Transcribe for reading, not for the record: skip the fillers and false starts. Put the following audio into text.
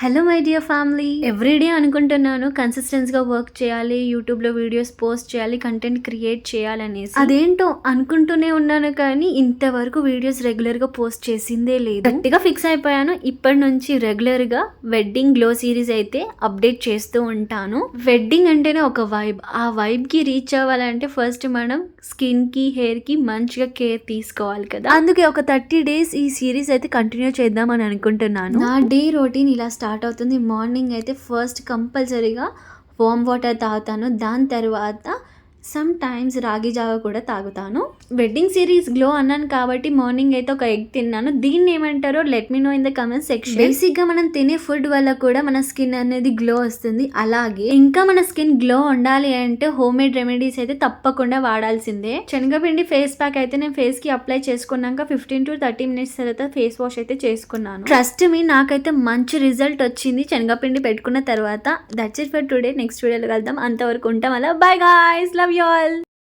Hello my dear family, everyday అనుకుంటున్నాను కన్సిస్టెన్స్గా work చేయాలి, యూట్యూబ్లో వీడియోస్ పోస్ట్ చేయాలి, కంటెంట్ క్రియేట్ చేయాలనేసి. అదేంటో అనుకుంటూనే ఉన్నాను కానీ ఇంతవరకు వీడియోస్ రెగ్యులర్గా పోస్ట్ చేసిందే లేదు. గట్టిగా ఫిక్స్ అయిపోయాను, ఇప్పటి నుంచి రెగ్యులర్గా వెడ్డింగ్ గ్లో సిరీస్ అయితే అప్డేట్ చేస్తూ ఉంటాను. వెడ్డింగ్ అంటేనే ఒక వైబ్, ఆ వైబ్కి రీచ్ అవ్వాలంటే ఫస్ట్ మనం స్కిన్కి హెయిర్కి మంచిగా కేర్ తీసుకోవాలి కదా. అందుకే ఒక 30 days ఈ సిరీస్ అయితే కంటిన్యూ చేద్దామని అనుకుంటున్నాను. నా డే రొటీన్ ఇలా స్టార్ట్ అవుతుంది. మార్నింగ్ అయితే ఫస్ట్ కంపల్సరీగా వామ్ వాటర్ తాగుతాను, దాని తర్వాత సమ్ టైమ్స్ రాగి జావ కూడా తాగుతాను. వెడ్డింగ్ సిరీస్ గ్లో అన్నాను కాబట్టి మార్నింగ్ అయితే ఒక ఎగ్ తిన్నాను. దీన్ని ఏమంటారో let me know in the comment section. బేసిక్గా మనం తినే ఫుడ్ వల్ల కూడా మన స్కిన్ అనేది గ్లో వస్తుంది. అలాగే ఇంకా మన స్కిన్ గ్లో ఉండాలి అంటే హోమ్ మేడ్ రెమెడీస్ అయితే తప్పకుండా వాడాల్సిందే. శనగపిండి ఫేస్ ప్యాక్ అయితే నేను ఫేస్ కి అప్లై చేసుకున్నాక 15 to 30 minutes తర్వాత ఫేస్ వాష్ అయితే చేసుకున్నాను. ట్రస్ట్ మీ, నాకైతే మంచి రిజల్ట్ వచ్చింది శనగపిండి పెట్టుకున్న తర్వాత. That's it for today. Next వీడియోలో కలుద్దాం. అంతవరకు ఉంటాం. అలా by guys, love you all.